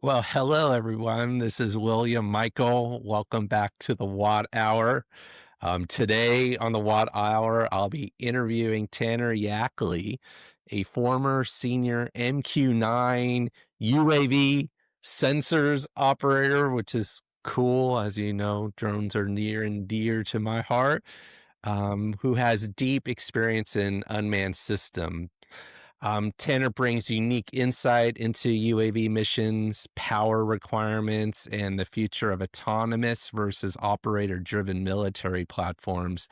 Well, hello everyone. This is William Michael. Welcome back to the Watt Hour. Today on the Watt Hour, I'll be interviewing Tanner Yackley, a former senior MQ9 UAV sensors operator, which is cool. As you know, drones are near and dear to my heart, who has deep experience in unmanned system. Tanner brings unique insight into UAV missions, power requirements, and the future of autonomous versus operator driven military platforms.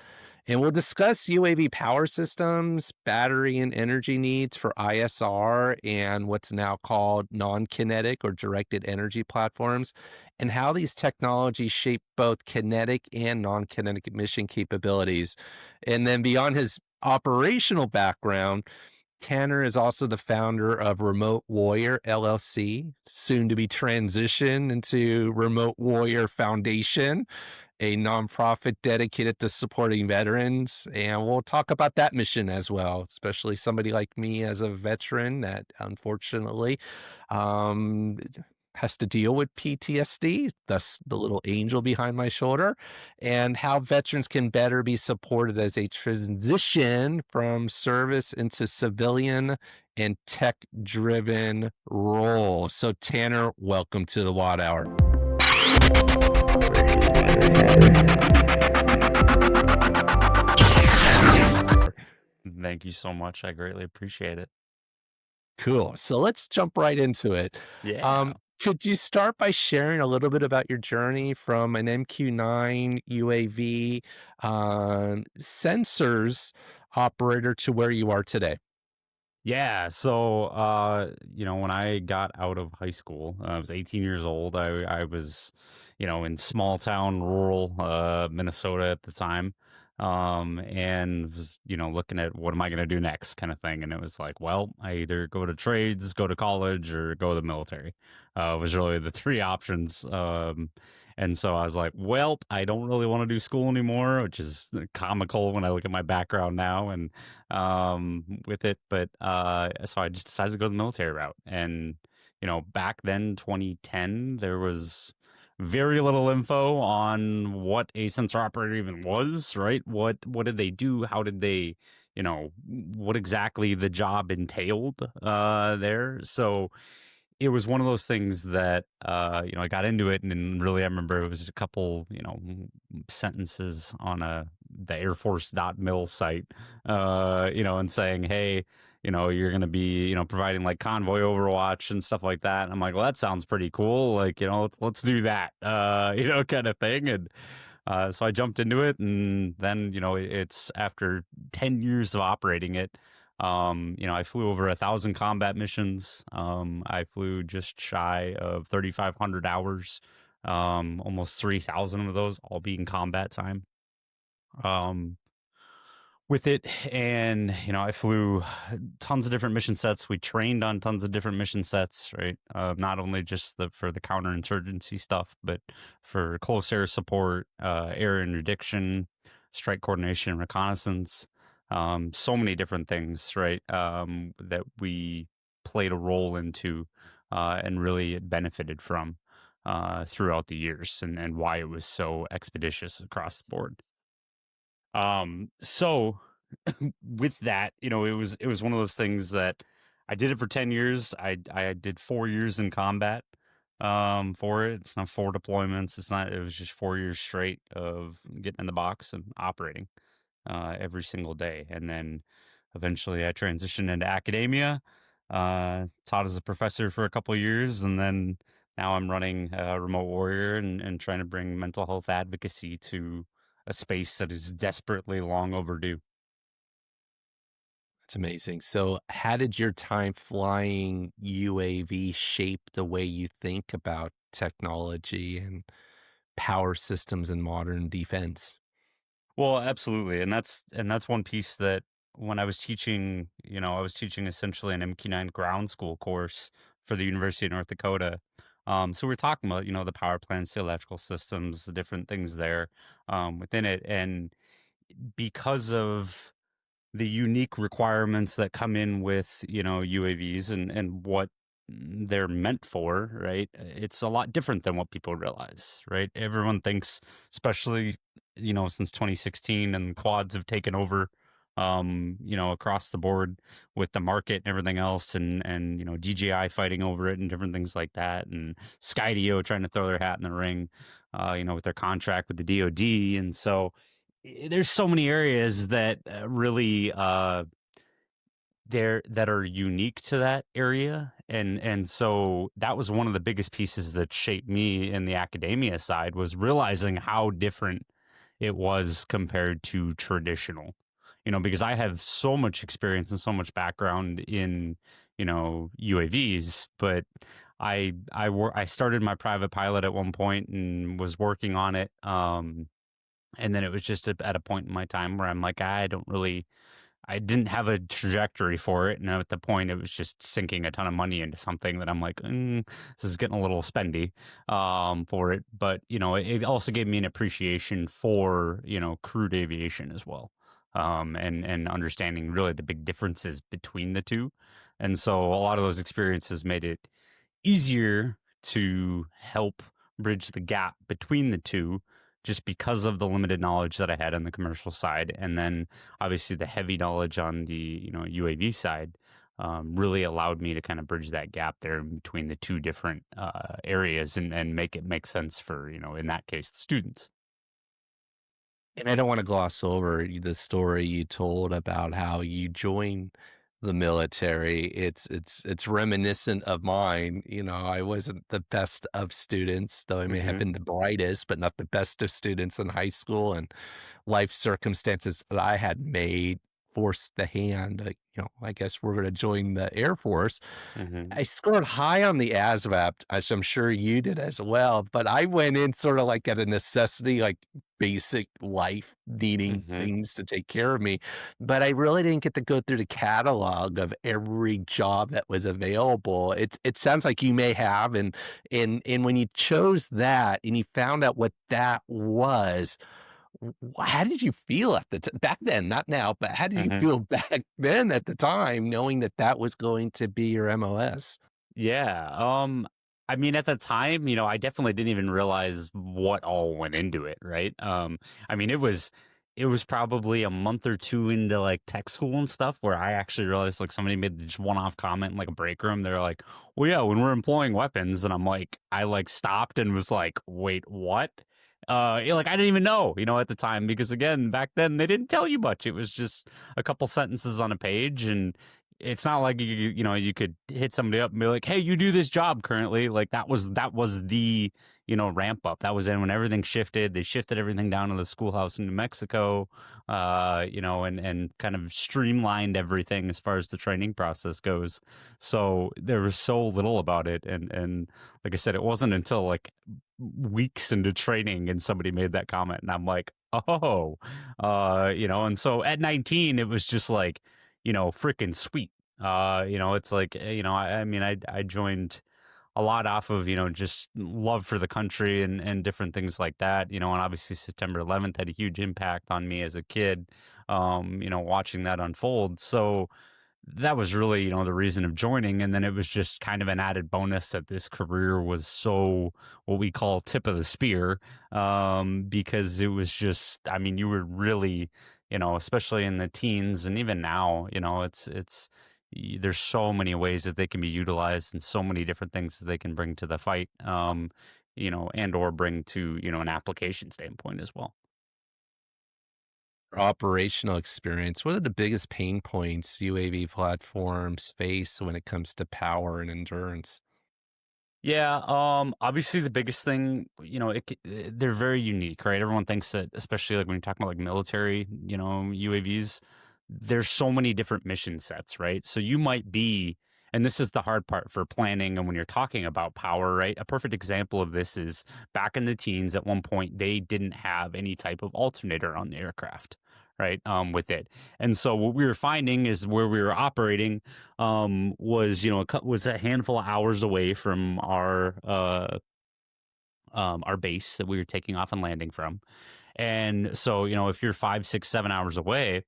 And we'll discuss UAV power systems, battery and energy needs for ISR, and what's now called non kinetic or directed energy platforms, and how these technologies shape both kinetic and non kinetic mission capabilities. And then beyond his operational background, Tanner is also the founder of Remote Warrior LLC, soon to be transitioned into Remote Warrior Foundation, a nonprofit dedicated to supporting veterans. And we'll talk about that mission as well, especially somebody like me as a veteran that unfortunately um, has to deal with PTSD, thus the little angel behind my shoulder, and how veterans can better be supported as they transition from service into civilian and tech driven role. So, Tanner, welcome to the Watt Hour. Thank you so much. I greatly appreciate it. Cool. So let's jump right into it. Yeah. Could you start by sharing a little bit about your journey from an MQ9 UAV sensors operator to where you are today? Yeah. When I got out of high school, I was 18 years old. I was, in small town rural Minnesota at the time. And was, looking at what am I going to do next kind of thing. And it was like, well, I either go to trades, go to college, or go to the military. Was really the three options. And so I was like, well, I don't really want to do school anymore, which is comical when I look at my background now and with it. But so I just decided to go the military route. And, back then, 2010, there was very little info on what a sensor operator even was, right? What did they do? How did they, what exactly the job entailed there? So it was one of those things that I got into it, and then really I remember it was a couple sentences on the Air Force .mil site, and saying, hey, you're going to be providing like convoy overwatch and stuff like that. And I'm like, well, that sounds pretty cool, like, let's do that, kind of thing. And so I jumped into it, and then it's after 10 years of operating it. I flew over 1,000 combat missions. I flew just shy of 3,500 hours, almost 3,000 of those all being combat time. Um, with it, and I flew tons of different mission sets. We trained on tons of different mission sets, right? Not only just for the counterinsurgency stuff, but for close air support, air interdiction, strike coordination, reconnaissance. So many different things, right? That we played a role into, and really benefited from throughout the years, and why it was so expeditious across the board. So with that, it was one of those things that I did it for 10 years. I did 4 years in combat for it. It's not 4 deployments. It was just 4 years straight of getting in the box and operating every single day. And then eventually I transitioned into academia, taught as a professor for a couple of years, and then now I'm running Remote Warrior and trying to bring mental health advocacy to a space that is desperately long overdue. That's amazing. So, how did your time flying UAV shape the way you think about technology and power systems in modern defense? Well, absolutely, and that's one piece that when I was teaching, I was teaching essentially an MQ9 ground school course for the University of North Dakota. So we're talking about the power plants, the electrical systems, the different things there within it, and because of the unique requirements that come in with UAVs and what they're meant for, right? It's a lot different than what people realize, right? Everyone thinks, especially, since 2016 and quads have taken over, across the board with the market and everything else, and DJI fighting over it and different things like that, and Skydio trying to throw their hat in the ring, with their contract with the DoD. And so there's so many areas that really there that are unique to that area. And so that was one of the biggest pieces that shaped me in the academia side, was realizing how different it was compared to traditional, because I have so much experience and so much background in, UAVs. But I started my private pilot at one point and was working on it, and then it was just at a point in my time where I'm like, I didn't have a trajectory for it, and at the point, it was just sinking a ton of money into something that I'm like, this is getting a little spendy, for it. But it also gave me an appreciation for crewed aviation as well, and understanding really the big differences between the two. And so a lot of those experiences made it easier to help bridge the gap between the two, just because of the limited knowledge that I had on the commercial side. And then obviously the heavy knowledge on the UAV side, really allowed me to kind of bridge that gap there between the two different areas, and make it make sense for, in that case, the students. And I don't want to gloss over the story you told about how you joined the military. It's reminiscent of mine. I wasn't the best of students, though I may have Hmm. been the brightest, but not the best of students in high school. And life circumstances that I had made forced the hand. Like, I guess we're going to join the Air Force. Hmm. I scored high on the ASVAB, as I'm sure you did as well, but I went in sort of like at a necessity, like basic life needing Hmm. things to take care of me. But I really didn't get to go through the catalog of every job that was available. It sounds like you may have, and when you chose that and you found out what that was, how did you feel at the back then? Not now, but how did you Hmm. feel back then at the time, knowing that that was going to be your MOS? Yeah. I mean, at the time, I definitely didn't even realize what all went into it, right? I mean, it was probably a month or two into like tech school and stuff where I actually realized, like, somebody made just one-off comment in like a break room. They're like, "Well, yeah, when we're employing weapons," and I'm like, I like stopped and was like, "Wait, what?" Like, I didn't even know, at the time, because again, back then they didn't tell you much. It was just a couple sentences on a page, and it's not like you could hit somebody up and be like, "Hey, you do this job currently." Like, that was the ramp up. That was then when everything shifted. They shifted everything down to the schoolhouse in New Mexico, and kind of streamlined everything as far as the training process goes. So there was so little about it, and like I said, it wasn't until like weeks into training and somebody made that comment, and I'm like, oh, and so at 19, it was just like, freaking sweet. It's like, I mean, I joined a lot off of, just love for the country, and different things like that, and obviously September 11th had a huge impact on me as a kid, watching that unfold. So that was really, the reason of joining. And then it was just kind of an added bonus that this career was so, what we call, tip of the spear, because it was just, I mean, you were really, especially in the teens, and even now, there's so many ways that they can be utilized, and so many different things that they can bring to the fight, and or bring to, an application standpoint as well. Operational experience, what are the biggest pain points UAV platforms face when it comes to power and endurance? Yeah, obviously the biggest thing, they're very unique, right? Everyone thinks that, especially like when you're talking about like military, UAVs, there's so many different mission sets, right? So you might be, and this is the hard part for planning and when you're talking about power, right? A perfect example of this is back in the teens, at one point, they didn't have any type of alternator on the aircraft, right? With it. And so what we were finding is where we were operating, was, was a handful of hours away from our base that we were taking off and landing from. And so, if you're 5, 6, 7 hours away,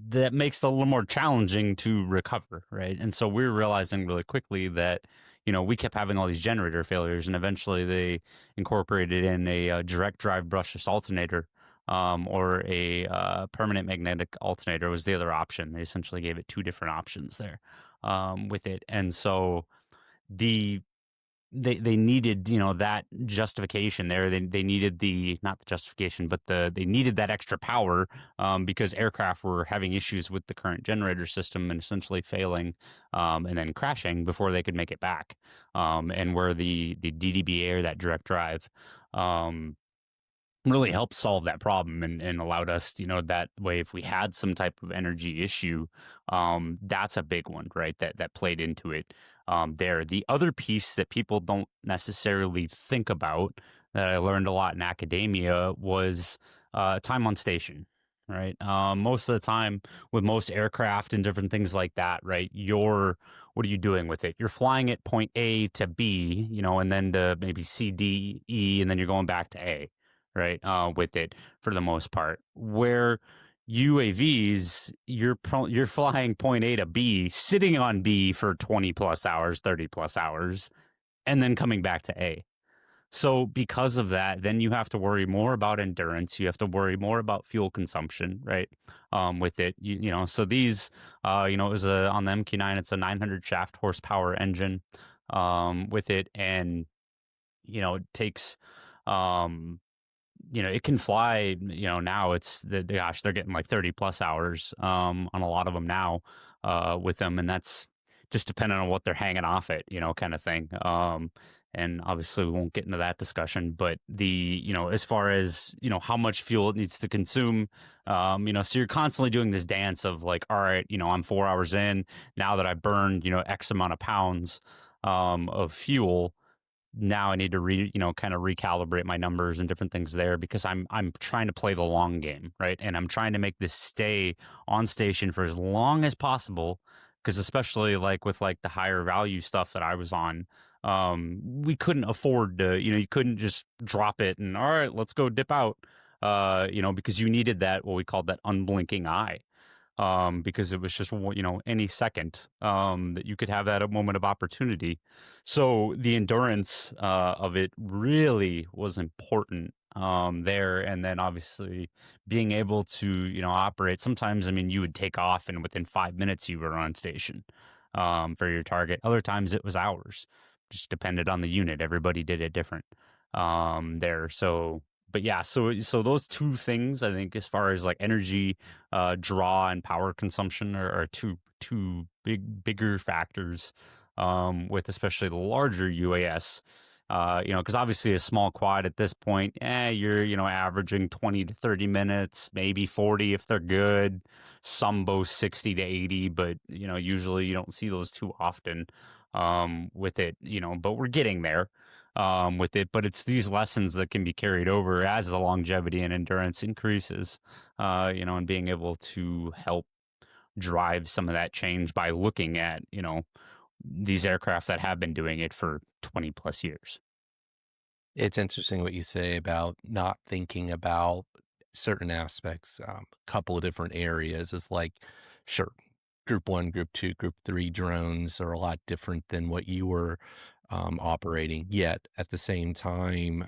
that makes it a little more challenging to recover, right? And so we were realizing really quickly that, we kept having all these generator failures, and eventually they incorporated in a direct drive brushless alternator, or a permanent magnetic alternator was the other option. They essentially gave it two different options there, with it, and so the they needed, that justification there. They needed the not the justification, but they needed that extra power, because aircraft were having issues with the current generator system and essentially failing, and then crashing before they could make it back. And where the DDBA, or that direct drive, um, really helped solve that problem, and allowed us, that way, if we had some type of energy issue, that's a big one, right? That played into it. There, the other piece that people don't necessarily think about, that I learned a lot in academia, was time on station. Right. Most of the time with most aircraft and different things like that, right? What are you doing with it? You're flying it point A to B, and then to maybe C, D, E, and then you're going back to A, right? With it for the most part. Where UAVs, you're flying point A to B, sitting on B for 20 plus hours, 30 plus hours, and then coming back to A. So because of that, then you have to worry more about endurance. You have to worry more about fuel consumption, right? With it, so these, it was on the MQ9, it's a 900 shaft horsepower engine, with it, and it takes, um, it can fly, now gosh, they're getting like 30 plus hours, on a lot of them now, with them. And that's just depending on what they're hanging off it, kind of thing. And obviously we won't get into that discussion, but as far as, how much fuel it needs to consume, so you're constantly doing this dance of like, all right, I'm 4 hours in now that I burned, X amount of pounds, of fuel. Now I need to kind of recalibrate my numbers and different things there, because I'm trying to play the long game, right? And I'm trying to make this stay on station for as long as possible, because especially like with like the higher value stuff that I was on, we couldn't afford to, you couldn't just drop it and all right, let's go dip out, because you needed that, what we called that unblinking eye, because it was just any second, that you could have that a moment of opportunity. So the endurance, of it really was important, there, and then obviously being able to operate. Sometimes, I mean, you would take off, and within 5 minutes you were on station, for your target. Other times it was hours, just depended on the unit. Everybody did it different, there. So but yeah, so those two things, I think, as far as like energy, draw and power consumption, are two bigger factors, with especially the larger UAS. Because obviously a small quad at this point, you're averaging 20 to 30 minutes, maybe 40 if they're good. Some boast 60 to 80, but usually you don't see those too often, with it. But we're getting there, with it. But it's these lessons that can be carried over as the longevity and endurance increases, and being able to help drive some of that change by looking at, these aircraft that have been doing it for 20 plus years. It's interesting what you say about not thinking about certain aspects. A couple of different areas is like, sure, group one, group two, group three drones are a lot different than what you were operating. Yet at the same time,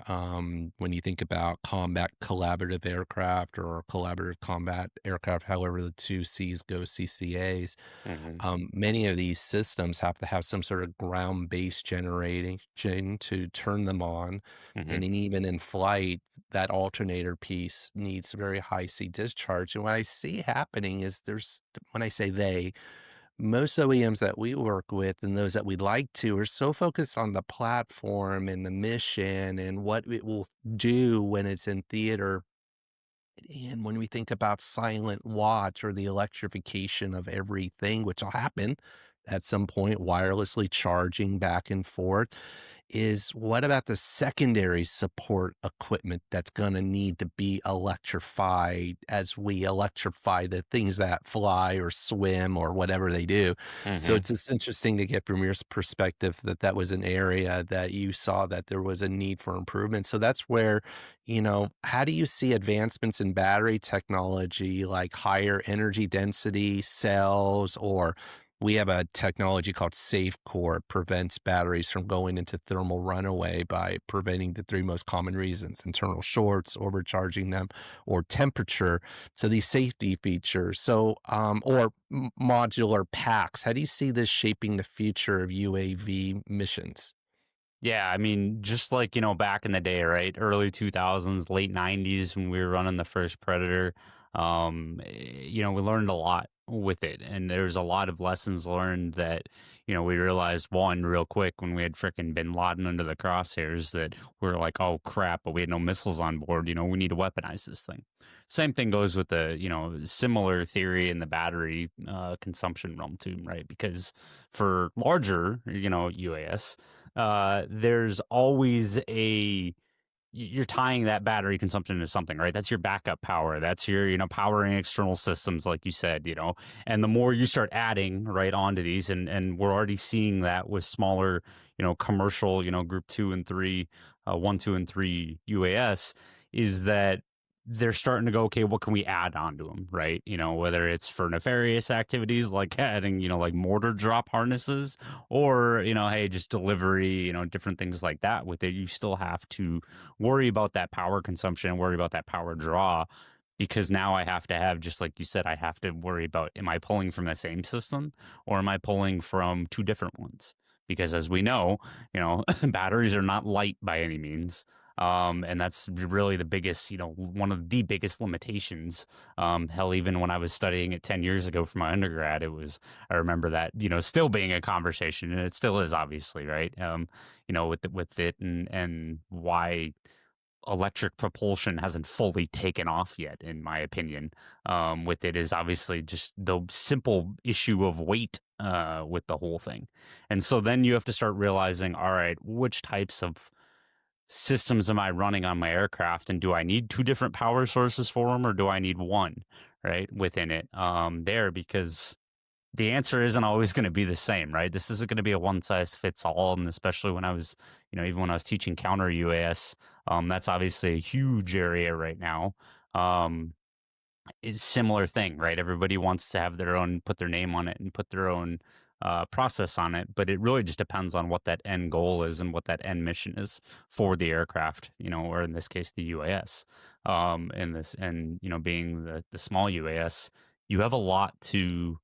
when you think about combat collaborative aircraft or collaborative combat aircraft, however the two C's go, CCAs, Hmm. many of these systems have to have some sort of ground-based generation to turn them on, Hmm. and then even in flight, that alternator piece needs very high C discharge, and what I see happening is when I say they, most OEMs that we work with and those that we'd like to are so focused on the platform and the mission and what it will do when it's in theater, and when we think about silent watch or the electrification of everything, which will happen, at some point, wirelessly charging back and forth, is what about the secondary support equipment that's gonna need to be electrified as we electrify the things that fly or swim or whatever they do? So Hmm. it's just interesting to get from your perspective that that was an area that you saw that there was a need for improvement. So that's where, how do you see advancements in battery technology like higher energy density cells, or we have a technology called SafeCore. It prevents batteries from going into thermal runaway by preventing the three most common reasons: internal shorts, overcharging them, or temperature. So these safety features. So, or modular packs. How do you see this shaping the future of UAV missions? Yeah, I mean, just like, back in the day, right? Early 2000s, late 90s when we were running the first Predator, we learned a lot with it. And there's a lot of lessons learned that, we realized one real quick when we had frickin' Bin Laden under the crosshairs that we are like, oh crap, but we had no missiles on board. We need to weaponize this thing. Same thing goes with the, similar theory in the battery consumption realm too, right? Because for larger, UAS, there's always you're tying that battery consumption to something, right? That's your backup power. That's your, powering external systems, like you said, and the more you start adding right onto these, and we're already seeing that with smaller, commercial, group 2 and 3, 1, 2, and 3 UAS, is that they're starting to go, okay, what can we add onto them, right? Whether it's for nefarious activities like adding, like mortar drop harnesses, or, hey, just delivery, different things like that with it. You still have to worry about that power consumption, worry about that power draw, because now I have to have, just like you said, I have to worry about, am I pulling from the same system or am I pulling from two different ones? Because as we know, batteries are not light by any means. And that's really the biggest, one of the biggest limitations. Hell, even when I was studying it 10 years ago for my undergrad, I remember that, still being a conversation, and it still is, obviously, right? With it, and why electric propulsion hasn't fully taken off yet, in my opinion. With it is obviously just the simple issue of weight with the whole thing. And so then you have to start realizing, all right, which types of systems am I running on my aircraft, and do I need two different power sources for them, or do I need one, right, within it there? Because the answer isn't always going to be the same, right? This isn't going to be a one size fits all. And especially when I was, even when I was teaching counter UAS, that's obviously a huge area right now. Um, it's similar thing, right? Everybody wants to have their own, put their name on it and put their own process on it, but it really just depends on what that end goal is and what that end mission is for the aircraft, or in this case, the UAS. And being the small UAS, you have a lot to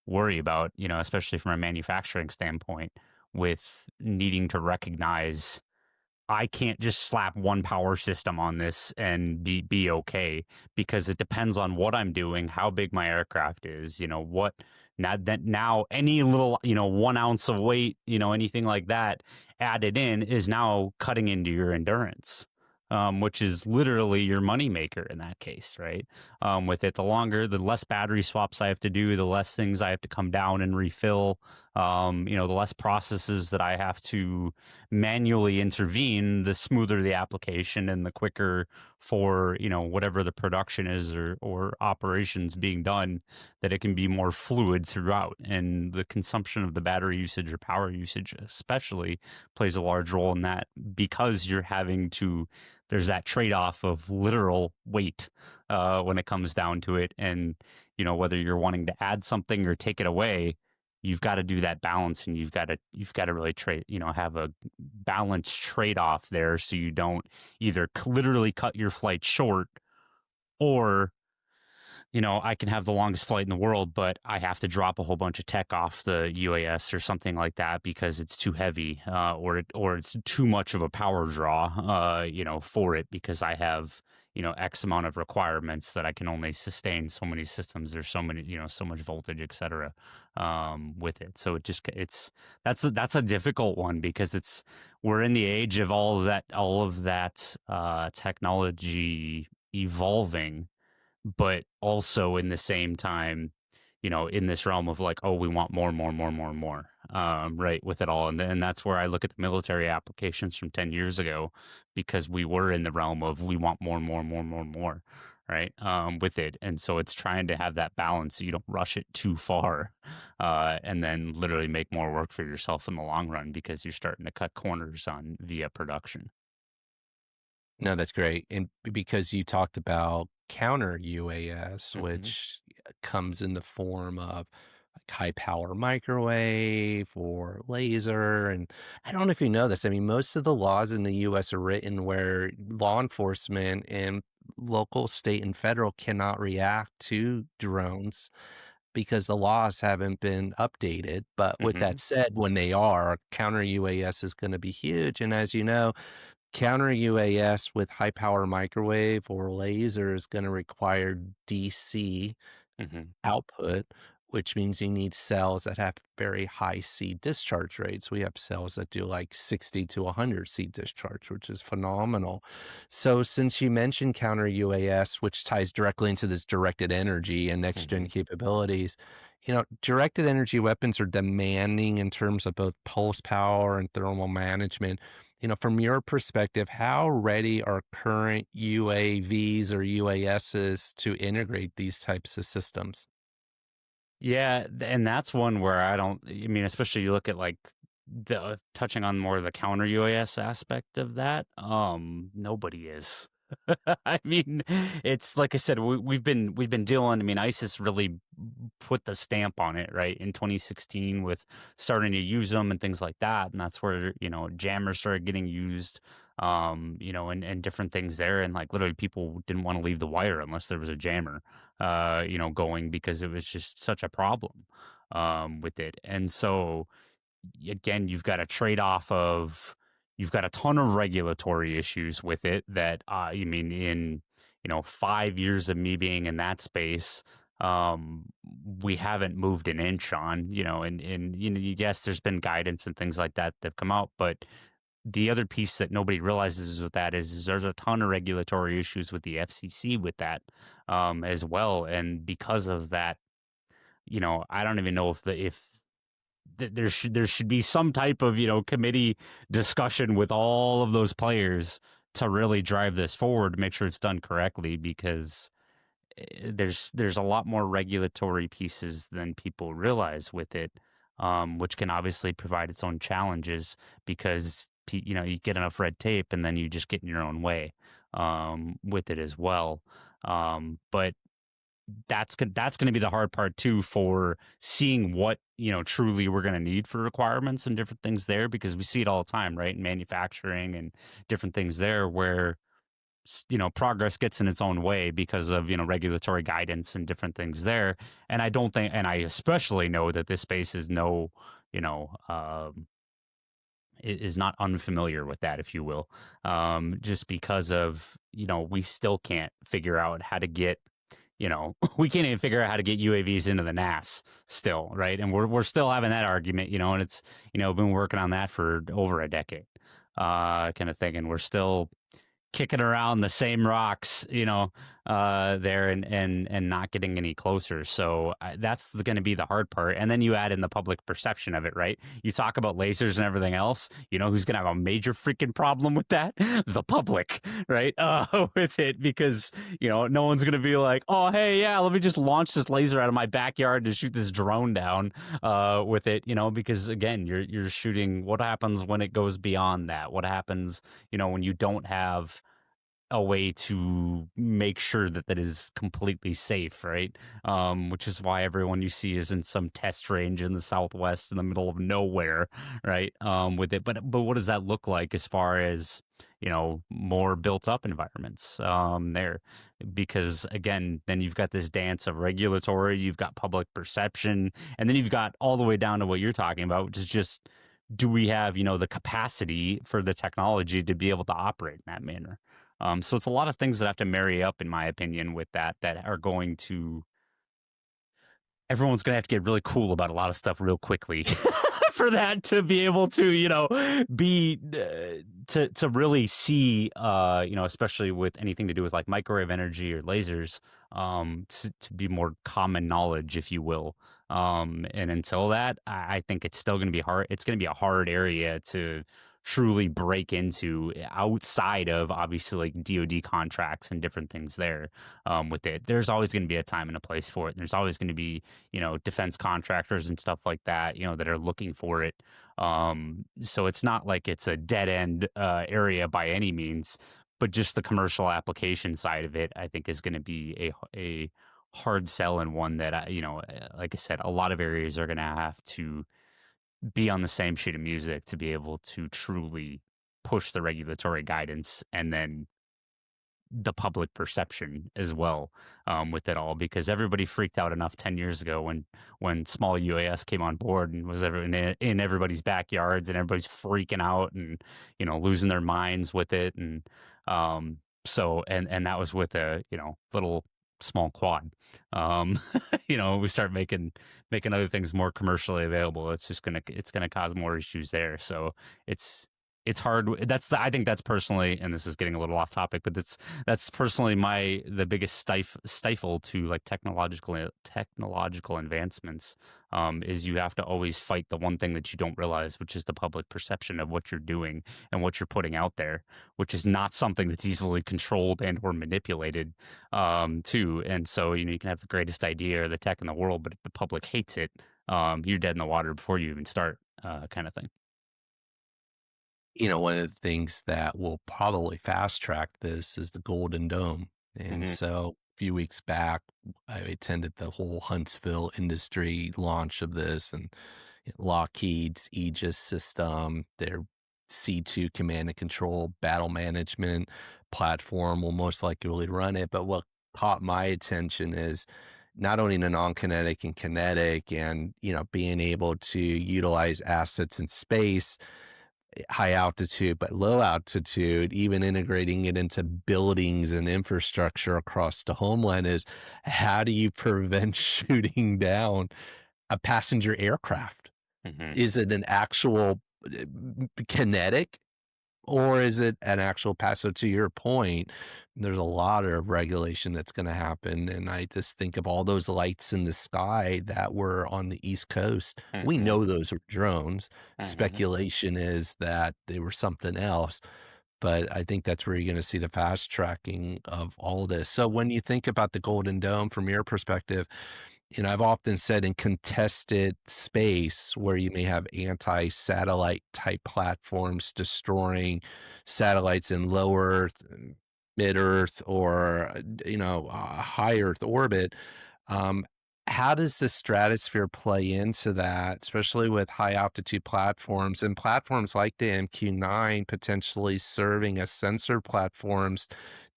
worry about, especially from a manufacturing standpoint, with needing to recognize I can't just slap one power system on this and be okay, because it depends on what I'm doing, how big my aircraft is, what now any little, 1 ounce of weight, anything like that added in is now cutting into your endurance. Which is literally your moneymaker in that case, right? With it, the less battery swaps I have to do, the less things I have to come down and refill, the less processes that I have to manually intervene, the smoother the application and the quicker for, whatever the production is, or operations being done, that it can be more fluid throughout. And the consumption of the battery usage, or power usage especially, plays a large role in that, because you're having to, there's that trade-off of literal weight when it comes down to it. And whether you're wanting to add something or take it away, you've got to do that balance, and you've got to really have a balanced trade-off there, so you don't either literally cut your flight short, or I can have the longest flight in the world, but I have to drop a whole bunch of tech off the UAS or something like that because it's too heavy, or it's too much of a power draw, for it, because I have, X amount of requirements that I can only sustain so many systems. There's so many, so much voltage, etc. With it. So that's a difficult one, because we're in the age of all of that technology evolving, but also in the same time, in this realm of like, oh, we want more, more, more, more, more, right, with it all. And that's where I look at the military applications from 10 years ago, because we were in the realm of we want more, more, more, more, more, right, with it. And so it's trying to have that balance so you don't rush it too far, and then literally make more work for yourself in the long run because you're starting to cut corners on via production. No, that's great. And because you talked about counter UAS, Hmm. which comes in the form of like high power microwave or laser. And I don't know if you know this. I mean, most of the laws in the US are written where law enforcement and local, state, and federal cannot react to drones because the laws haven't been updated. But with Hmm. that said, when they are, counter UAS is going to be huge. And as you know, counter UAS with high power microwave or laser is going to require DC Hmm. output, which means you need cells that have very high C discharge rates. We have cells that do like 60 to 100 C discharge, which is phenomenal. So, since you mentioned counter UAS, which ties directly into this directed energy and next gen Hmm. capabilities, directed energy weapons are demanding in terms of both pulse power and thermal management. From your perspective, how ready are current UAVs or UASs to integrate these types of systems? Yeah, and that's one where I mean, especially you look at like the touching on more of the counter UAS aspect of that, nobody is. I mean, it's like I said, we've been dealing. I mean, ISIS really put the stamp on it, right, in 2016 with starting to use them and things like that, and that's where jammers started getting used, and different things there, and like literally people didn't want to leave the wire unless there was a jammer, going because it was just such a problem, with it, and so again, you've got a trade off of you've got a ton of regulatory issues with it that you mean in 5 years of me being in that space, um we haven't moved an inch on, and yes, there's been guidance and things like that that have come out, but the other piece that nobody realizes with that is there's a ton of regulatory issues with the FCC with that, as well, and because of that, I don't even know if there should be some type of committee discussion with all of those players to really drive this forward to make sure it's done correctly, because there's a lot more regulatory pieces than people realize with it, which can obviously provide its own challenges because you get enough red tape and then you just get in your own way, with it as well, but that's going to be the hard part too, for seeing what truly we're going to need for requirements and different things there, because we see it all the time, right, in manufacturing and different things there where progress gets in its own way because of regulatory guidance and different things there. And I don't think, and I especially know that this space is no you know is not unfamiliar with that, if you will, just because of we still can't figure out how to get we can't even figure out how to get UAVs into the NAS still, right? And we're still having that argument, and it's been working on that for over a decade, kind of thing, and we're still kicking around the same rocks, there, and not getting any closer. So that's going to be the hard part. And then you add in the public perception of it, right? You talk about lasers and everything else. You know who's going to have a major freaking problem with that? The public, right? With it, because no one's going to be like, oh, hey, yeah, let me just launch this laser out of my backyard to shoot this drone down, with it, because again, you're shooting. What happens when it goes beyond that? What happens, when you don't have a way to make sure that that is completely safe, right? Which is why everyone you see is in some test range in the Southwest in the middle of nowhere, right? With it, but what does that look like as far as more built up environments, there? Because again, then you've got this dance of regulatory, you've got public perception, and then you've got all the way down to what you're talking about, which is just, do we have the capacity for the technology to be able to operate in that manner? So it's a lot of things that have to marry up, in my opinion, with that are going to everyone's gonna have to get really cool about a lot of stuff real quickly for that to be able to, be to really see, especially with anything to do with like microwave energy or lasers, to be more common knowledge, if you will. And until that, I think it's still gonna be hard. It's gonna be a hard area to truly break into outside of obviously like DoD contracts and different things there. With it, there's always going to be a time and a place for it. There's always going to be, defense contractors and stuff like that, that are looking for it. So it's not like it's a dead end area by any means, but just the commercial application side of it, I think, is going to be a hard sell, and one that like I said, a lot of areas are going to have to be on the same sheet of music to be able to truly push the regulatory guidance, and then the public perception as well, with it all, because everybody freaked out enough 10 years ago when small UAS came on board and was in everybody's backyards, and everybody's freaking out and losing their minds with it. And and that was with a little small quad. um we start making other things more commercially available, it's gonna cause more issues there. So it's hard. I think that's personally, and this is getting a little off topic, but that's personally the biggest stifle to like technological advancements, is you have to always fight the one thing that you don't realize, which is the public perception of what you're doing and what you're putting out there, which is not something that's easily controlled and or manipulated, too. And so, you can have the greatest idea or the tech in the world, but if the public hates it, you're dead in the water before you even start, kind of thing. One of the things that will probably fast track this is the Golden Dome. And Hmm. so a few weeks back, I attended the whole Huntsville industry launch of this, and Lockheed's Aegis system, their C2 command and control battle management platform will most likely run it. But what caught my attention is not only the non-kinetic and kinetic, and being able to utilize assets in space, high altitude, but low altitude, even integrating it into buildings and infrastructure across the homeland, is how do you prevent shooting down a passenger aircraft? Hmm. Is it an actual kinetic, or is it an actual pass? So to your point, there's a lot of regulation that's going to happen. And I just think of all those lights in the sky that were on the East Coast. We Hmm. know those were drones. Hmm. Speculation is that they were something else. But I think that's where you're going to see the fast tracking of all this. So when you think about the Golden Dome from your perspective, I've often said in contested space where you may have anti-satellite type platforms destroying satellites in low Earth, mid Earth, or high Earth orbit. Um, how does the stratosphere play into that, especially with high altitude platforms and platforms like the MQ9 potentially serving as sensor platforms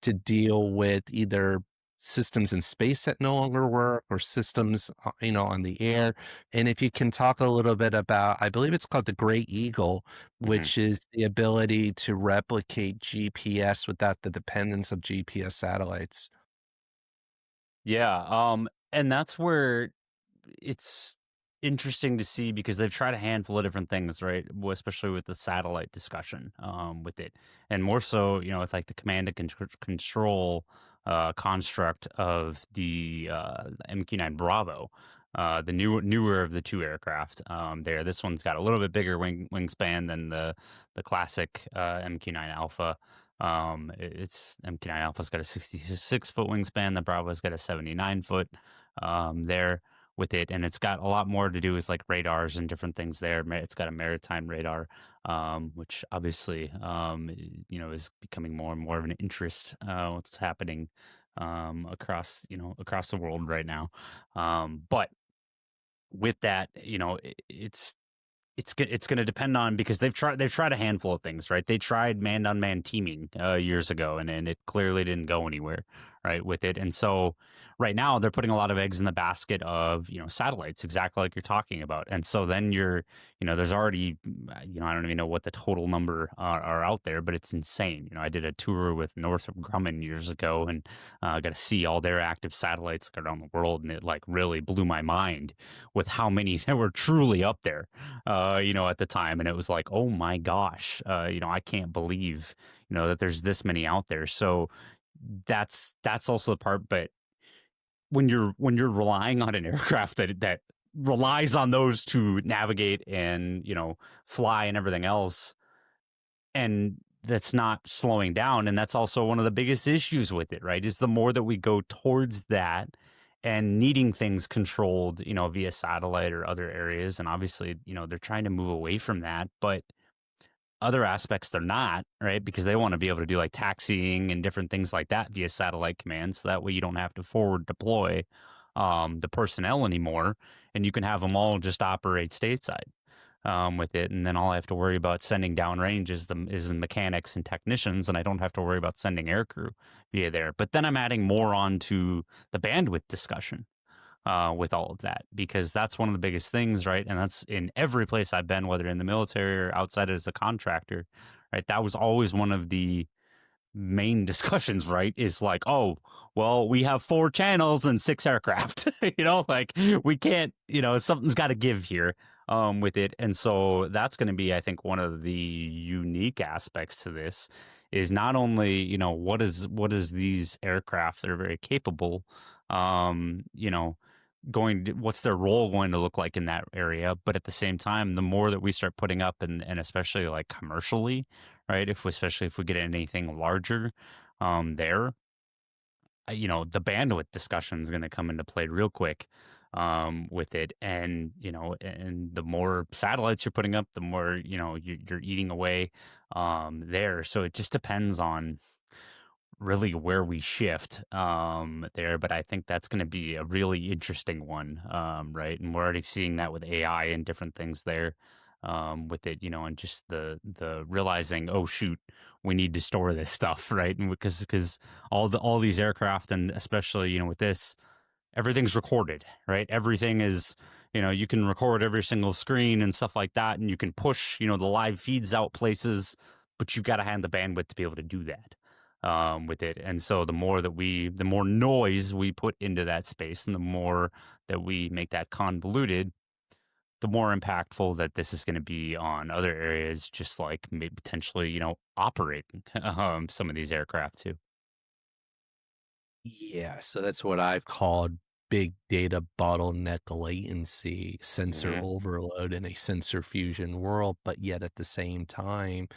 to deal with either systems in space that no longer work, or systems, on the air? And if you can talk a little bit about, I believe it's called the Great Eagle, Hmm. which is the ability to replicate GPS without the dependence of GPS satellites. Yeah, and that's where it's interesting to see, because they've tried a handful of different things, right? Especially with the satellite discussion, with it, and more so, with like the command and control construct of the MQ9 Bravo, the newer of the two aircraft. There, this one's got a little bit bigger wingspan than the classic MQ9 Alpha. It's MQ9 Alpha's got a 66-foot wingspan. The Bravo's got a 79-foot. There with it, and it's got a lot more to do with like radars and different things there. It's got a maritime radar, which obviously, is becoming more and more of an interest. What's happening, across the world right now. But with that, it's going to depend on, because they've tried a handful of things, right? They tried man on man teaming years ago, and it clearly didn't go anywhere, right, with it. And so right now they're putting a lot of eggs in the basket of, satellites, exactly like you're talking about. And so then there's already, I don't even know what the total number are out there, but it's insane. I did a tour with Northrop Grumman years ago and got to see all their active satellites around the world. And it like really blew my mind with how many there were truly up there, at the time. And it was like, oh my gosh, I can't believe, that there's this many out there. So that's also the part. But when you're relying on an aircraft that relies on those to navigate and fly and everything else, and that's not slowing down, and that's also one of the biggest issues with it, right, is the more that we go towards that and needing things controlled via satellite or other areas, and obviously they're trying to move away from that, but other aspects they're not, right? Because they want to be able to do like taxiing and different things like that via satellite commands. So that way you don't have to forward deploy the personnel anymore, and you can have them all just operate stateside with it. And then all I have to worry about sending downrange is the mechanics and technicians, and I don't have to worry about sending aircrew via there. But then I'm adding more on to the bandwidth discussion with all of that, because that's one of the biggest things, right? And that's in every place I've been, whether in the military or outside as a contractor, right? That was always one of the main discussions, right? Is like, oh, well, we have 4 channels and 6 aircraft, like we can't, something's got to give here with it. And so that's going to be, I think, one of the unique aspects to this is not only, what is these aircraft that are very capable, what's their role going to look like in that area, but at the same time, the more that we start putting up and especially like commercially, right, especially if we get anything larger there, the bandwidth discussion is going to come into play real quick with it. And and the more satellites you're putting up, the more you're eating away there. So it just depends on really where we shift there, but I think that's going to be a really interesting one, right? And we're already seeing that with AI and different things there with it, and just the realizing, oh shoot, we need to store this stuff, right? And because all these aircraft, and especially with this, everything's recorded, right? Everything is, you can record every single screen and stuff like that, and you can push the live feeds out places, but you've got to have the bandwidth to be able to do that with it. And so the more noise we put into that space, and the more that we make that convoluted, the more impactful that this is going to be on other areas, just like maybe potentially operating some of these aircraft too. Yeah, so that's what I've called big data bottleneck latency, sensor Hmm. overload in a sensor fusion world, but yet at the same time,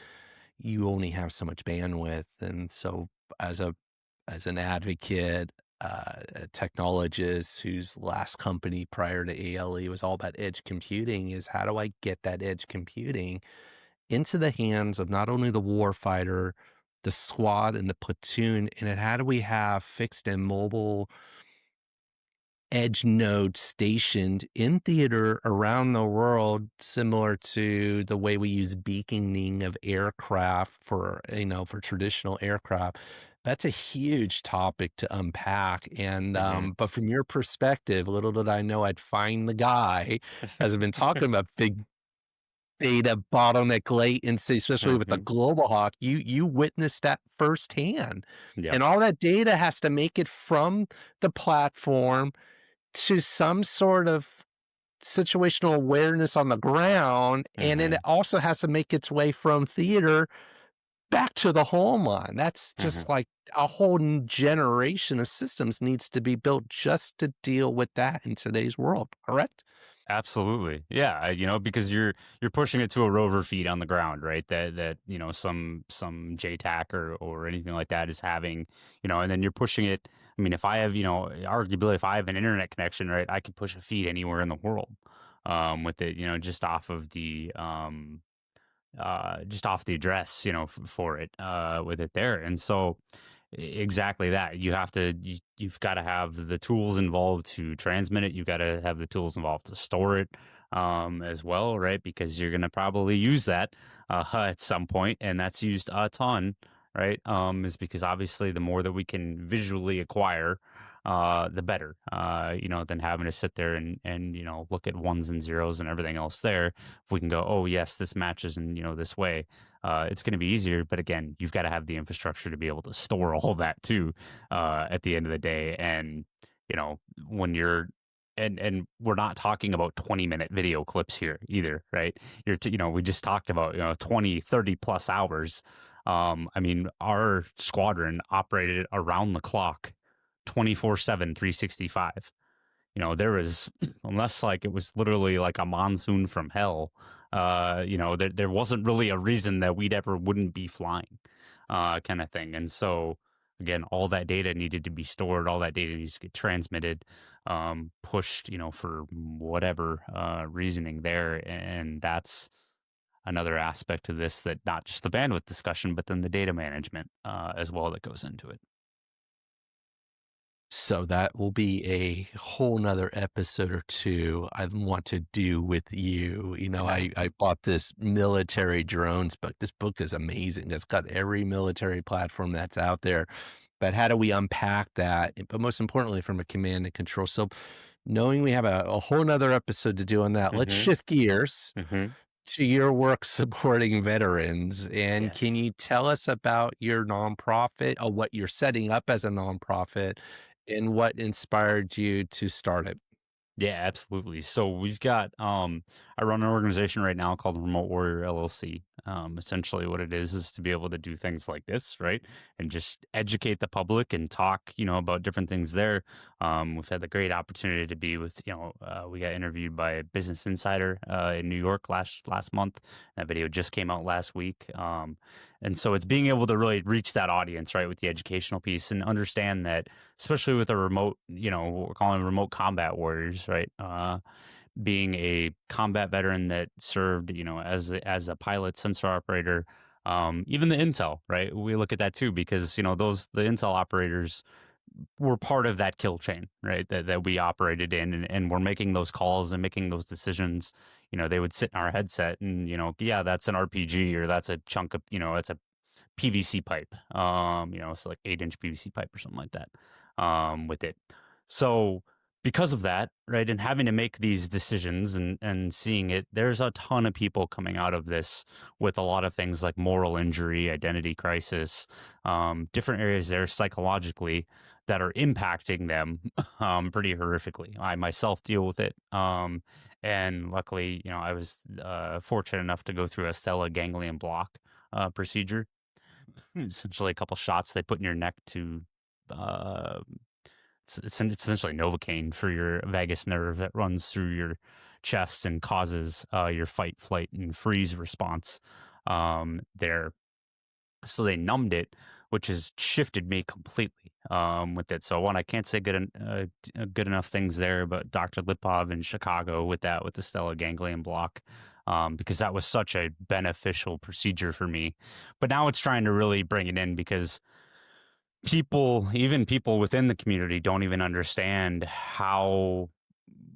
you only have so much bandwidth. And so as an advocate, a technologist whose last company prior to ALE was all about edge computing, is how do I get that edge computing into the hands of not only the warfighter, the squad, and the platoon, and then how do we have fixed and mobile edge nodes stationed in theater around the world, similar to the way we use beaconing of aircraft for traditional aircraft. That's a huge topic to unpack. And Hmm. but from your perspective, little did I know I'd find the guy, as I've been talking about big data bottleneck latency, especially with the Hmm. global hawk. You witnessed that firsthand. Yep. And all that data has to make it from the platform to some sort of situational awareness on the ground, and then it Hmm. also has to make its way from theater back to the home line. That's Hmm. just like a whole new generation of systems needs to be built just to deal with that in today's world, correct? Absolutely. Yeah, because you're pushing it to a rover feed on the ground, right? That some JTAC or anything like that is having, and then you're pushing it. I mean, if I have, arguably if I have an internet connection, right, I could push a feed anywhere in the world with it, just off the address, for it with it there. And so exactly that. You've got to have the tools involved to transmit it. You've got to have the tools involved to store it as well, right? Because you're going to probably use that at some point, and that's used a ton right? Is because obviously the more that we can visually acquire, the better. Than having to sit there and look at ones and zeros and everything else there. If we can go, oh yes, this matches in this way, it's going to be easier. But again, you've got to have the infrastructure to be able to store all that too. At the end of the day, and when you're and we're not talking about 20-minute video clips here either, right? We just talked about 20, 30 plus hours. I mean, our squadron operated around the clock, 24/7, 365. There was, unless like it was literally like a monsoon from hell, there wasn't really a reason that we'd ever wouldn't be flying, kind of thing. And so, again, all that data needed to be stored, all that data needs to get transmitted, pushed, for whatever reasoning there. And that's another aspect to this, that not just the bandwidth discussion, but then the data management as well that goes into it. So that will be a whole nother episode or two I want to do with you. Yeah. I bought this military drones book. This book is amazing. It's got every military platform that's out there. But how do we unpack that? But most importantly, from a command and control. So knowing we have a whole nother episode to do on that, let's Hmm. shift gears Hmm. to your work supporting veterans. And can Yes. you tell us about your nonprofit, or what you're setting up as a nonprofit, and what inspired you to start it? Yeah, absolutely. So we've got I run an organization right now called Remote Warrior LLC. Essentially what it is to be able to do things like this, right? And just educate the public and talk, about different things there. We've had the great opportunity to be with, we got interviewed by Business Insider in New York last month. That video just came out last week. And so it's being able to really reach that audience, right, with the educational piece, and understand that, especially with a remote, what we're calling remote combat warriors, right? Being a combat veteran that served, as a pilot, sensor operator, even the intel, right? We look at that too, because the intel operators were part of that kill chain, right? That we operated in, and we're making those calls and making those decisions. They would sit in our headset and yeah, that's an RPG, or that's a chunk of, it's a PVC pipe. It's like 8-inch PVC pipe or something like that. With it. So because of that, right, and having to make these decisions and seeing it, there's a ton of people coming out of this with a lot of things like moral injury, identity crisis, different areas there psychologically that are impacting them pretty horrifically. I myself deal with it. And luckily, I was fortunate enough to go through a stellar ganglion block procedure. Essentially, a couple shots they put in your neck to uh, it's essentially Novocaine for your vagus nerve that runs through your chest and causes your fight, flight, and freeze response there. So they numbed it, which has shifted me completely with it. So one, I can't say good enough things there, but Dr. Lipov in Chicago with the stellar ganglion block, because that was such a beneficial procedure for me. But now it's trying to really bring it in, because even people within the community don't even understand how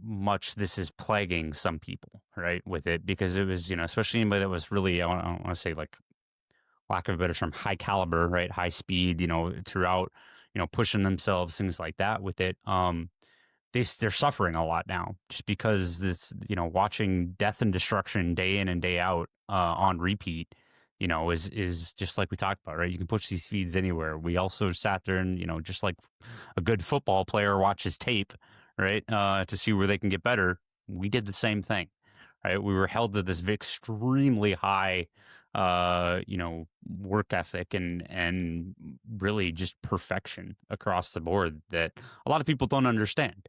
much this is plaguing some people, right? With it, because it was, especially anybody that was really, I don't want to say, like, lack of a better term, high caliber, right? High speed, throughout, pushing themselves, things like that with it. They're suffering a lot now, just because this, watching death and destruction day in and day out on repeat, is just like we talked about, right? You can push these feeds anywhere. We also sat there and, just like a good football player watches tape, right? To see where they can get better. We did the same thing, right? We were held to this extremely high, work ethic and really just perfection across the board that a lot of people don't understand.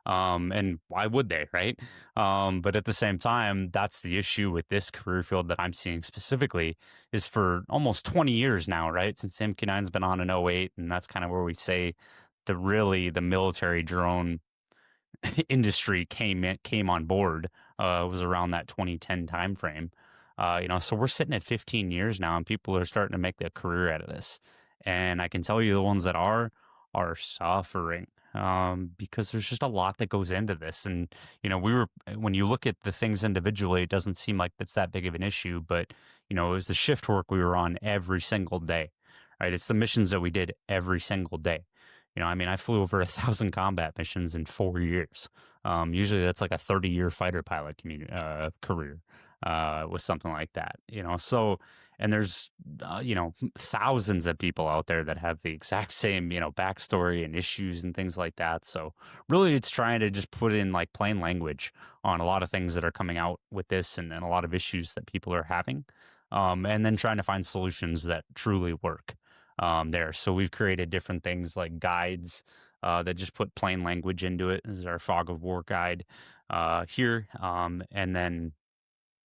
And why would they, right? But at the same time, that's the issue with this career field that I'm seeing specifically, is for almost 20 years now, right? Since MQ9's been on in '08, and that's kind of where we say the military drone industry came on board. Was around that 2010 timeframe. So we're sitting at 15 years now, and people are starting to make their career out of this. And I can tell you, the ones that are suffering, because there's just a lot that goes into this. And when you look at the things individually, it doesn't seem like it's that big of an issue. But it was the shift work we were on every single day, right? It's the missions that we did every single day. I mean, I flew over 1,000 combat missions in 4 years. Usually that's like a 30-year fighter pilot career with something like that. So, and there's, thousands of people out there that have the exact same, backstory and issues and things like that. So really it's trying to just put in like plain language on a lot of things that are coming out with this, and a lot of issues that people are having. And then trying to find solutions that truly work there. So we've created different things like guides that just put plain language into it. This is our fog of war guide here. And then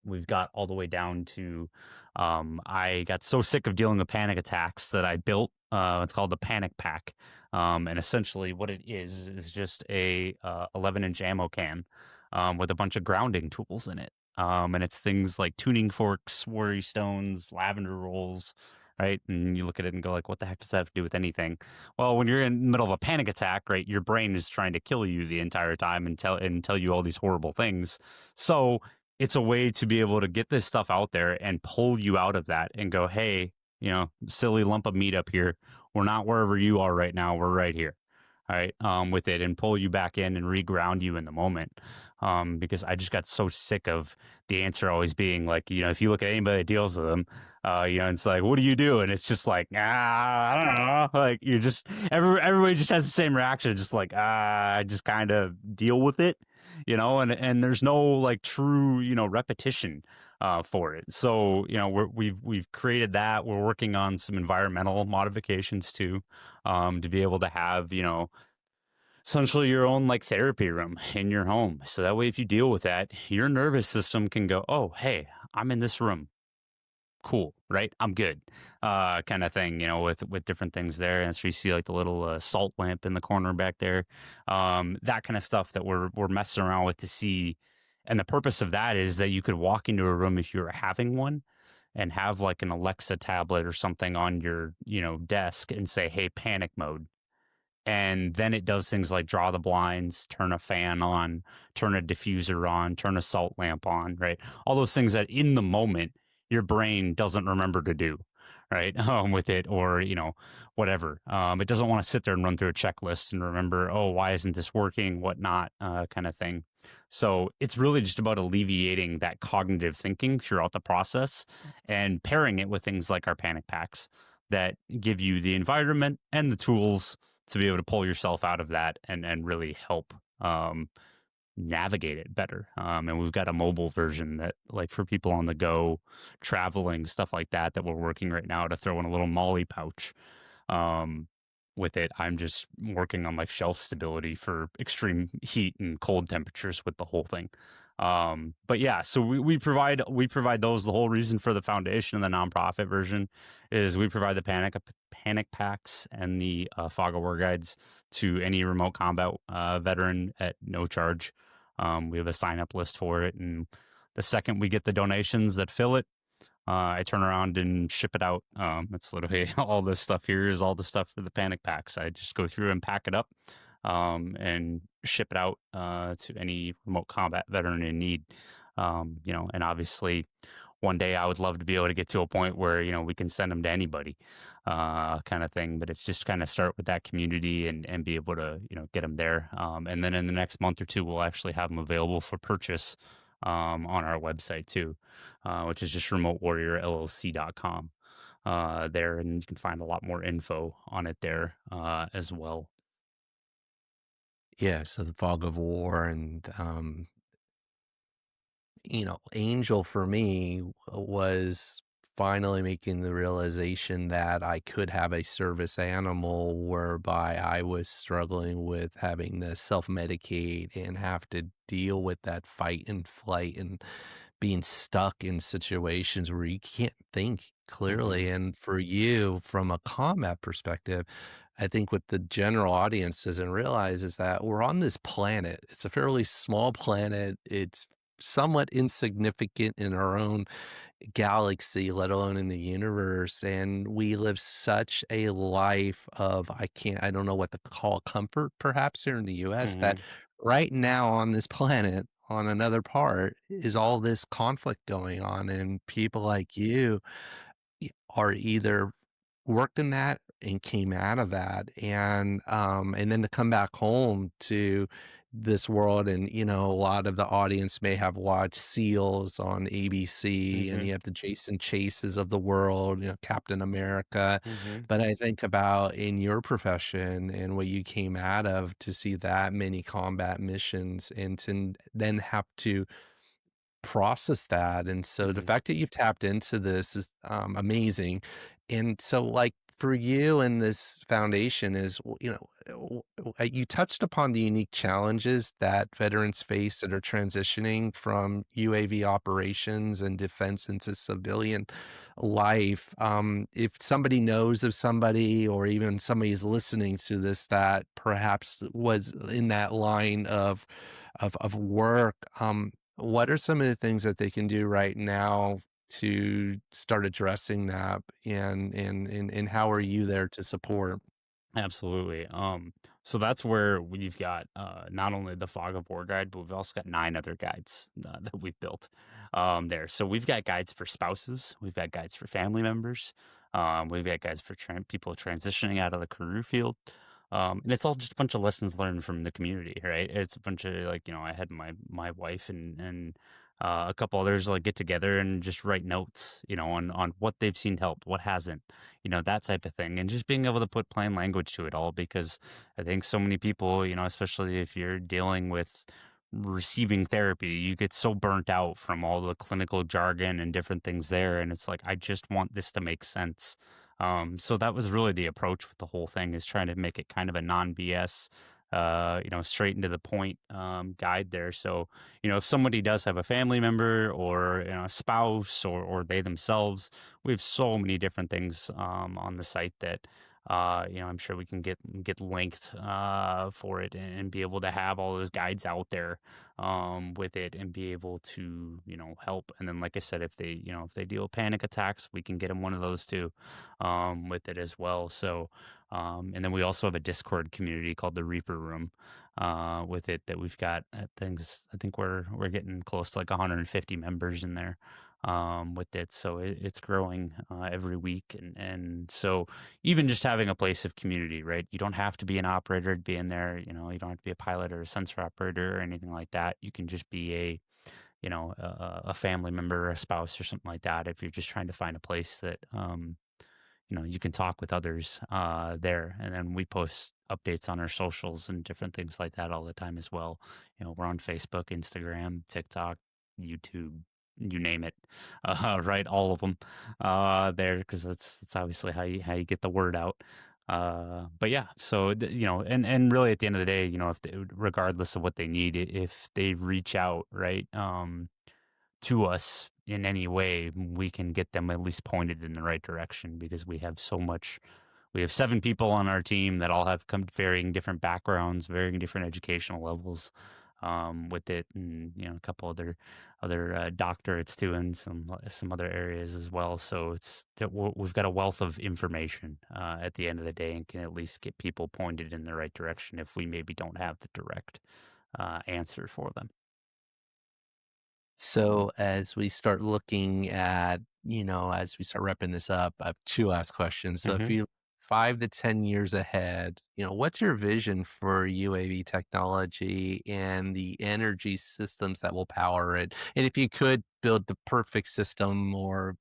we've got all the way down to I got so sick of dealing with panic attacks that I built it's called the panic pack. And essentially what it is just a 11-inch ammo can with a bunch of grounding tools in it. And it's things like tuning forks, worry stones, lavender rolls, right? And you look at it and go like, what the heck does that have to do with anything? Well, when you're in the middle of a panic attack, right, your brain is trying to kill you the entire time and tell you all these horrible things. So it's a way to be able to get this stuff out there and pull you out of that and go, hey, silly lump of meat up here. We're not wherever you are right now. We're right here. All right. With it, and pull you back in and reground you in the moment. Because I just got so sick of the answer always being like, if you look at anybody that deals with them, it's like, what do you do? And it's just like, I don't know. Like you're just, everybody just has the same reaction. Just like, I just kind of deal with it, and there's no like true, repetition for it. So, we've created that. We're working on some environmental modifications too, to be able to have, essentially your own like therapy room in your home. So that way, if you deal with that, your nervous system can go, oh, hey, I'm in this room. Cool, right? I'm good, kind of thing, with different things there. And so you see like the little salt lamp in the corner back there, that kind of stuff that we're messing around with to see. And the purpose of that is that you could walk into a room if you were having one and have like an Alexa tablet or something on your, desk and say, hey, panic mode. And then it does things like draw the blinds, turn a fan on, turn a diffuser on, turn a salt lamp on, right? All those things that in the moment your brain doesn't remember to do, right? With it, or whatever. It doesn't want to sit there and run through a checklist and remember, oh, why isn't this working? Whatnot, kind of thing. So it's really just about alleviating that cognitive thinking throughout the process and pairing it with things like our panic packs that give you the environment and the tools to be able to pull yourself out of that and really help navigate it better. And we've got a mobile version that, like, for people on the go, traveling, stuff like that, that we're working right now to throw in a little Molly pouch. Um, with it, I'm just working on like shelf stability for extreme heat and cold temperatures with the whole thing. But yeah, so we provide those. The whole reason for the foundation and the nonprofit version is we provide the panic packs and the fog of war guides to any remote combat veteran at no charge. We have a sign up list for it, and the second we get the donations that fill it, I turn around and ship it out. It's literally all this stuff here is all the stuff for the panic packs. I just go through and pack it up, and ship it out to any remote combat veteran in need. And obviously, one day I would love to be able to get to a point where we can send them to anybody, kind of thing. But it's just kind of start with that community and be able to get them there. And then in the next month or two, we'll actually have them available for purchase on our website too, which is just remotewarriorllc.com there. And you can find a lot more info on it there as well. Yeah, so the fog of war and Angel for me was finally making the realization that I could have a service animal whereby I was struggling with having to self-medicate and have to deal with that fight and flight and being stuck in situations where you can't think Hmm. clearly. And for you, from a combat perspective, I think what the general audience doesn't realize is that we're on this planet. It's a fairly small planet. It's somewhat insignificant in our own galaxy, let alone in the universe. And we live such a life of, I don't know what to call comfort, perhaps here in the US, that Hmm. right now on this planet, on another part, is all this conflict going on. And people like you are either worked in that and came out of that, and then to come back home to this world. And a lot of the audience may have watched SEALs on ABC, and Mhm, you have the Jason Chases of the world, Captain America. mhm, But I think about in your profession and what you came out of, to see that many combat missions and to then have to process that. And so the mhm, fact that you've tapped into this is amazing. And so, like, for you and this foundation is, you touched upon the unique challenges that veterans face that are transitioning from UAV operations and defense into civilian life. If somebody knows of somebody, or even somebody is listening to this that perhaps was in that line of work, what are some of the things that they can do right now to start addressing that, and how are you there to support? absolutely. So that's where we've got not only the Fog of War guide, but we've also got 9 other guides that we've built there. So we've got guides for spouses, we've got guides for family members, we've got guides for people transitioning out of the career field. And it's all just a bunch of lessons learned from the community, right? It's a bunch of like, I had my wife and a couple others like get together and just write notes, on what they've seen help, what hasn't, that type of thing. And just being able to put plain language to it all, because I think so many people, especially if you're dealing with receiving therapy, you get so burnt out from all the clinical jargon and different things there. And it's like, I just want this to make sense. So that was really the approach with the whole thing, is trying to make it kind of a non BS, straight into the point guide there. So, if somebody does have a family member or a spouse or they themselves, we have so many different things on the site that I'm sure we can get linked for it, and be able to have all those guides out there with it, and be able to help. And then, like I said, if they deal with panic attacks, we can get them one of those too with it as well. So and then we also have a Discord community called the Reaper Room with it, that we've got things. I think we're getting close to like 150 members in there with it. So it's growing every week, and so even just having a place of community, right? You don't have to be an operator to be in there. You don't have to be a pilot or a sensor operator or anything like that. You can just be a family member or a spouse or something like that, if you're just trying to find a place that you can talk with others there. And then we post updates on our socials and different things like that all the time as well. We're on Facebook, Instagram, TikTok, YouTube, you name it, right? All of them there, because that's obviously how you get the word out. But yeah, so and really at the end of the day, if regardless of what they need, if they reach out, right, to us in any way, we can get them at least pointed in the right direction, because we have so much. We have 7 people on our team that all have come varying different backgrounds, varying different educational levels with it, and a couple other doctorates too, in some other areas as well. So it's that we've got a wealth of information at the end of the day, and can at least get people pointed in the right direction if we maybe don't have the direct answer for them. So as we start looking at, as we start wrapping this up, I have two last questions. So if hmm you 5 to 10 years ahead, what's your vision for UAV technology and the energy systems that will power it? And if you could build the perfect system, or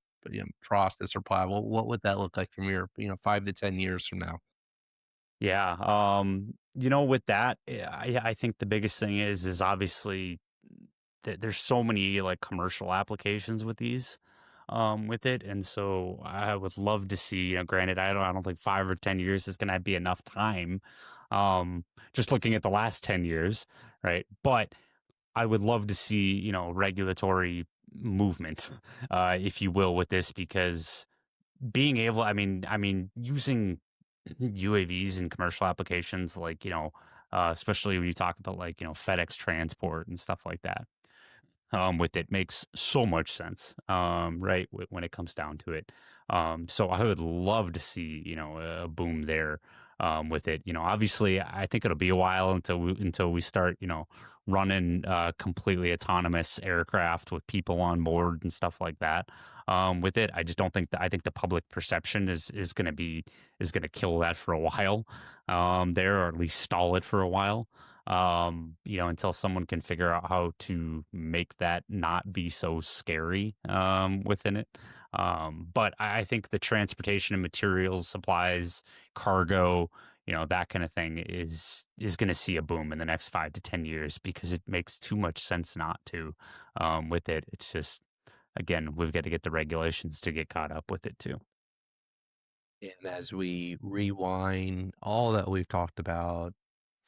process or plan, what would that look like from your, 5 to 10 years from now? Yeah. With that, I think the biggest thing is obviously that there's so many like commercial applications with these, with it, and so I would love to see. Granted, I don't think 5 or 10 years is going to be enough time. Just looking at the last 10 years, right? But I would love to see regulatory movement, if you will, with this, because being able, using UAVs in commercial applications, like, especially when you talk about like, FedEx transport and stuff like that, with it makes so much sense, right? When it comes down to it. So I would love to see, a boom there, with it. Obviously, I think it'll be a while until we start, running completely autonomous aircraft with people on board and stuff like that. With it, I just don't think that I think the public perception is going to kill that for a while, there, or at least stall it for a while. Until someone can figure out how to make that not be so scary within it. But I think the transportation of materials, supplies, cargo, that kind of thing is going to see a boom in the next 5 to 10 years because it makes too much sense not to. With it, it's just, again, we've got to get the regulations to get caught up with it too. And as we rewind all that we've talked about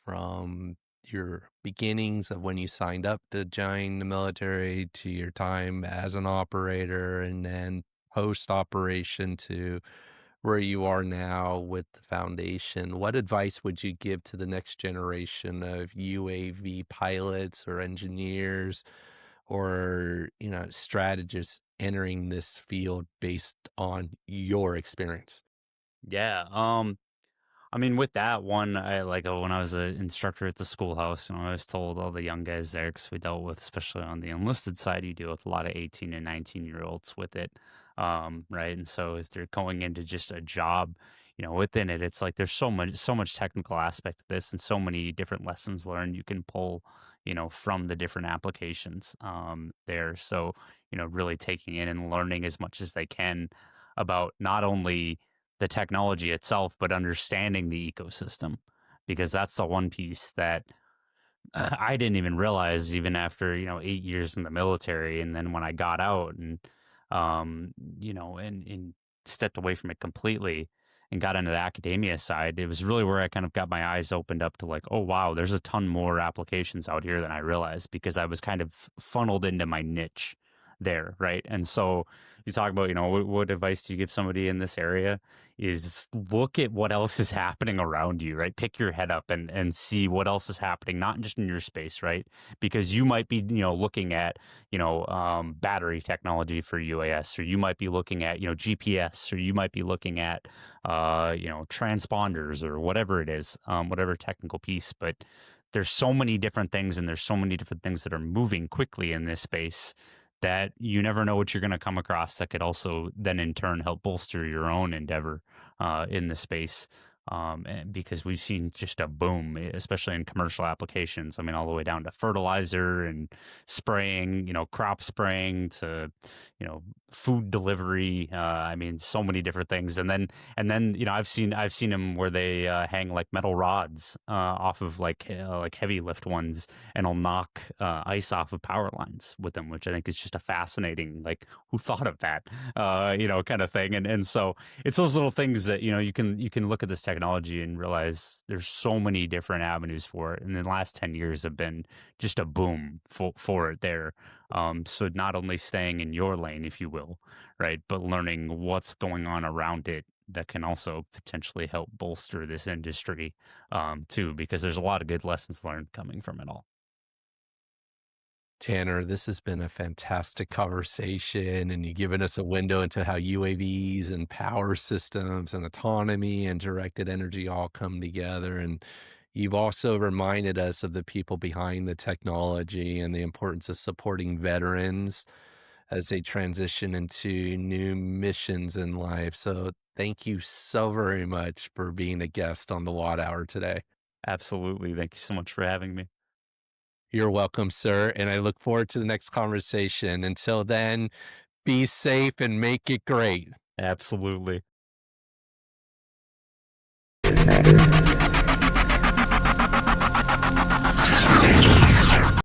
from your beginnings of when you signed up to join the military to your time as an operator and then post operation to where you are now with the foundation, what advice would you give to the next generation of UAV pilots or engineers or, strategists entering this field based on your experience? Yeah. I mean, with that one, I like when I was an instructor at the schoolhouse, I was told all the young guys there, because we dealt with, especially on the enlisted side, you deal with a lot of 18 and 19-year-olds with it, right? And so as they're going into just a job, within it, it's like there's so much technical aspect to this, and so many different lessons learned you can pull, from the different applications there. So, really taking in and learning as much as they can about not only the technology itself, but understanding the ecosystem, because that's the one piece that I didn't even realize even after, 8 years in the military. And then when I got out and, and stepped away from it completely and got into the academia side, it was really where I kind of got my eyes opened up to like, oh, wow, there's a ton more applications out here than I realized, because I was kind of funneled into my niche there. Right. And so you talk about, what advice do you give somebody in this area? Is look at what else is happening around you, right? Pick your head up and see what else is happening, not just in your space, right? Because you might be, looking at, battery technology for UAS, or you might be looking at, GPS, or you might be looking at, transponders, or whatever it is, whatever technical piece. But there's so many different things, and there's so many different things that are moving quickly in this space that you never know what you're going to come across that could also then in turn help bolster your own endeavor in the space. And because we've seen just a boom, especially in commercial applications. I mean, all the way down to fertilizer and spraying, crop spraying, to, food delivery. I mean, so many different things. And then, I've seen them where they hang like metal rods off of like heavy lift ones, and will knock ice off of power lines with them, which I think is just a fascinating, like, who thought of that, kind of thing. And so it's those little things that, you can look at this technology and realize there's so many different avenues for it. And the last 10 years have been just a boom for it there. So not only staying in your lane, if you will, right, but learning what's going on around it that can also potentially help bolster this industry too, because there's a lot of good lessons learned coming from it all. Tanner, this has been a fantastic conversation, and you've given us a window into how UAVs and power systems and autonomy and directed energy all come together. And you've also reminded us of the people behind the technology and the importance of supporting veterans as they transition into new missions in life. So, thank you so very much for being a guest on the Watt Hour today. Absolutely. Thank you so much for having me. You're welcome, sir. And I look forward to the next conversation. Until then, be safe and make it great. Absolutely.